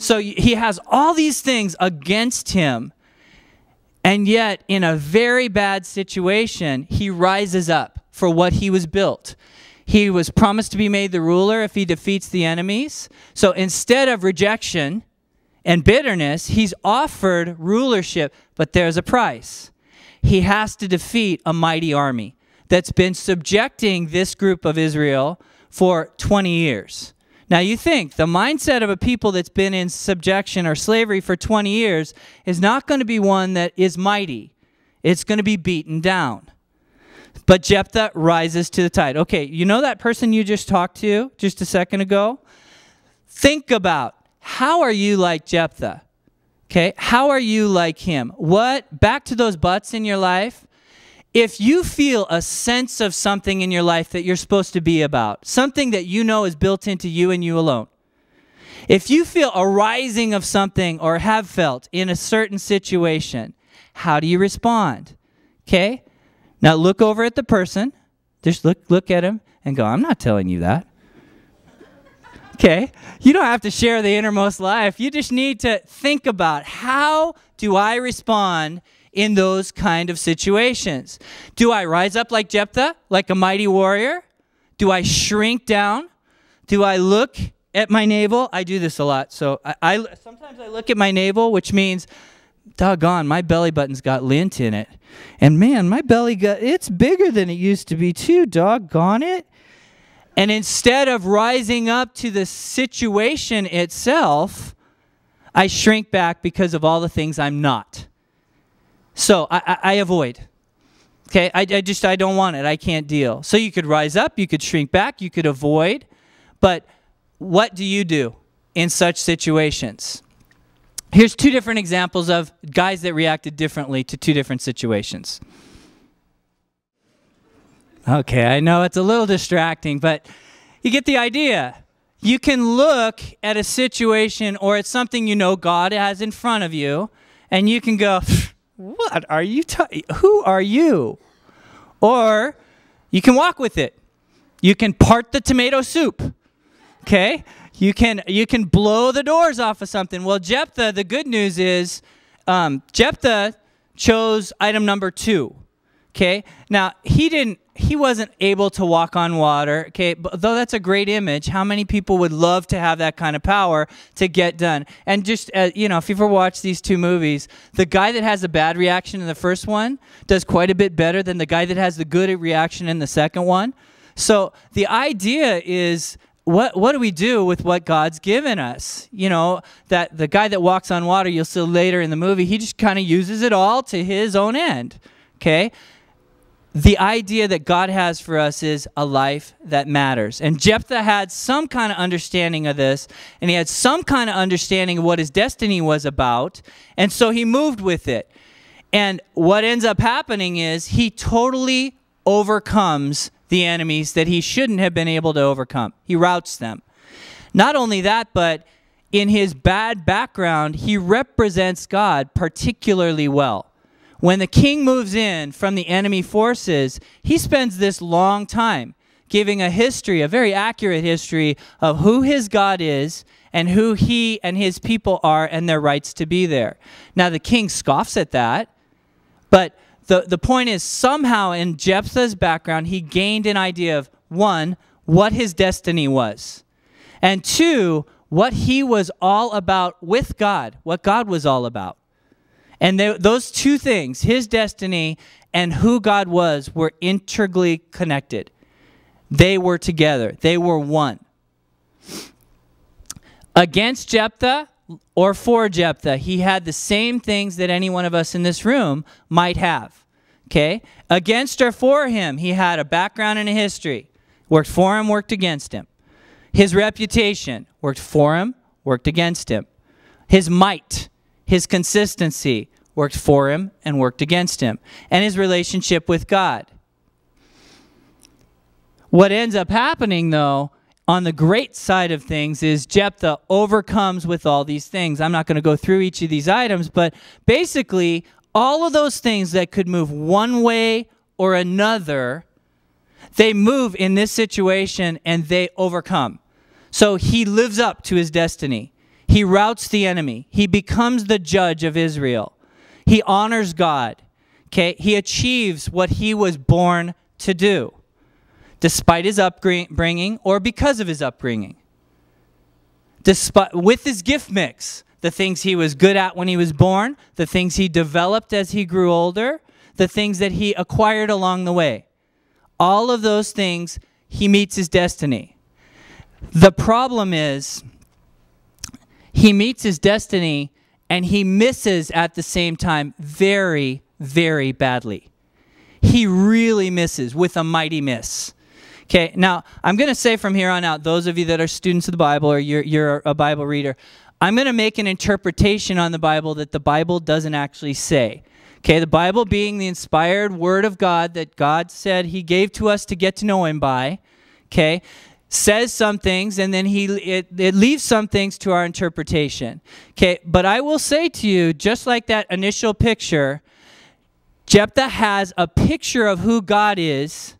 So he has all these things against him, and yet in a very bad situation, he rises up for what he was built. He was promised to be made the ruler if he defeats the enemies. So instead of rejection and bitterness, he's offered rulership, but there's a price. He has to defeat a mighty army that's been subjecting this group of Israel for 20 years. Now you think the mindset of a people that's been in subjection or slavery for 20 years is not going to be one that is mighty. It's going to be beaten down. But Jephthah rises to the tide. Okay, you know that person you just talked to just a second ago? Think about, how are you like Jephthah? Okay, how are you like him? Back to those buts in your life. If you feel a sense of something in your life that you're supposed to be about, something that you know is built into you and you alone, if you feel a rising of something or have felt in a certain situation, how do you respond? Okay? Now look over at the person. Just look at him and go, I'm not telling you that. Okay? You don't have to share the innermost life. You just need to think about, how do I respond in those kind of situations? Do I rise up like Jephthah, like a mighty warrior? Do I shrink down? Do I look at my navel? I do this a lot. So sometimes I look at my navel, which means, doggone, my belly button's got lint in it. And man, my belly it's bigger than it used to be too, doggone it. And instead of rising up to the situation itself, I shrink back because of all the things I'm not. So I avoid. Okay, I don't want it. I can't deal. So you could rise up, you could shrink back, you could avoid. But what do you do in such situations? Here's two different examples of guys that reacted differently to two different situations. Okay, I know it's a little distracting, but you get the idea. You can look at a situation or at something you know God has in front of you, and you can go, what are you who are you? Or you can walk with it. You can part the tomato soup. Okay? You can blow the doors off of something. Well, Jephthah, the good news is, Jephthah chose item number 2. Okay? Now, he wasn't able to walk on water, okay? But though that's a great image, how many people would love to have that kind of power to get done? And just, you know, if you've ever watched these two movies, the guy that has a bad reaction in the first one does quite a bit better than the guy that has the good reaction in the second one. So the idea is, what do we do with what God's given us? You know, that the guy that walks on water, you'll see later in the movie, he just kind of uses it all to his own end, okay? The idea that God has for us is a life that matters. And Jephthah had some kind of understanding of this, and he had some kind of understanding of what his destiny was about, and so he moved with it. And what ends up happening is he totally overcomes the enemies that he shouldn't have been able to overcome. He routs them. Not only that, but in his bad background, he represents God particularly well. When the king moves in from the enemy forces, he spends this long time giving a history, a very accurate history of who his God is and who he and his people are and their rights to be there. Now, the king scoffs at that, but the point is, somehow in Jephthah's background, he gained an idea of, 1, what his destiny was, and 2, what he was all about with God, what God was all about. And those two things, his destiny and who God was, were integrally connected. They were together. They were one. Against Jephthah or for Jephthah, he had the same things that any one of us in this room might have. Okay? Against or for him, he had a background and a history. Worked for him, worked against him. His reputation, worked for him, worked against him. His might, his consistency, worked for him and worked against him. And his relationship with God. What ends up happening, though, on the great side of things is Jephthah overcomes with all these things. I'm not going to go through each of these items, but basically all of those things that could move one way or another, they move in this situation and they overcome. So he lives up to his destiny. He routs the enemy. He becomes the judge of Israel. He honors God. Okay? He achieves what he was born to do, despite his upbringing or because of his upbringing. With his gift mix, the things he was good at when he was born, the things he developed as he grew older, the things that he acquired along the way. All of those things, he meets his destiny. The problem is, he meets his destiny and he misses at the same time very, very badly. He really misses with a mighty miss. Okay, now I'm going to say from here on out, those of you that are students of the Bible or you're a Bible reader, I'm going to make an interpretation on the Bible that the Bible doesn't actually say. Okay, the Bible being the inspired word of God that God said he gave to us to get to know him by, okay, says some things and then it leaves some things to our interpretation. Okay, but I will say to you, just like that initial picture, Jephthah has a picture of who God is,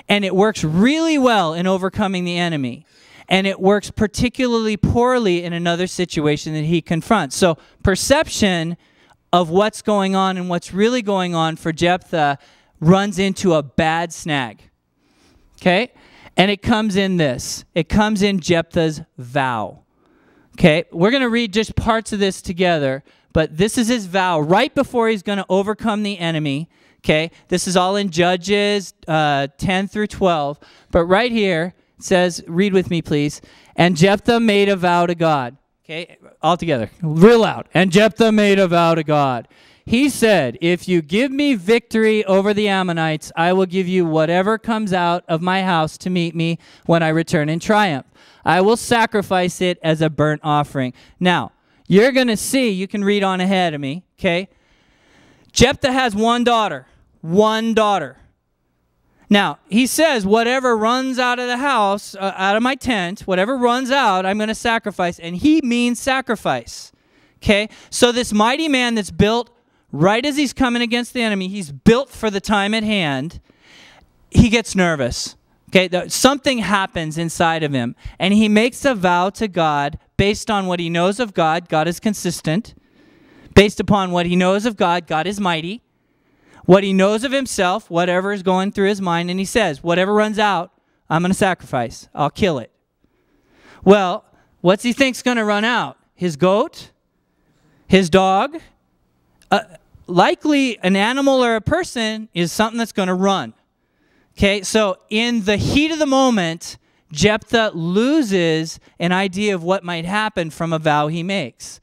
and it works really well in overcoming the enemy. And it works particularly poorly in another situation that he confronts. So perception of what's going on and what's really going on for Jephthah runs into a bad snag. Okay? And it comes in this. It comes in Jephthah's vow. Okay? We're going to read just parts of this together, but this is his vow right before he's going to overcome the enemy. Okay? This is all in Judges 10 through 12. But right here, it says, read with me, please. And Jephthah made a vow to God. Okay, all together, real loud. And Jephthah made a vow to God. He said, if you give me victory over the Ammonites, I will give you whatever comes out of my house to meet me when I return in triumph. I will sacrifice it as a burnt offering. Now, you're going to see, you can read on ahead of me, okay? Jephthah has one daughter. One daughter. Now, he says, whatever runs out of the house, out of my tent, whatever runs out, I'm going to sacrifice. And he means sacrifice. Okay? So this mighty man that's built right as he's coming against the enemy, he's built for the time at hand, he gets nervous. Okay? Something happens inside of him. And he makes a vow to God based on what he knows of God. God is consistent. Based upon what he knows of God, God is mighty. What he knows of himself, whatever is going through his mind, and he says, whatever runs out, I'm going to sacrifice. I'll kill it. Well, what's he think's going to run out? His goat? His dog? Likely an animal or a person is something that's going to run. Okay, so in the heat of the moment, Jephthah loses an idea of what might happen from a vow he makes.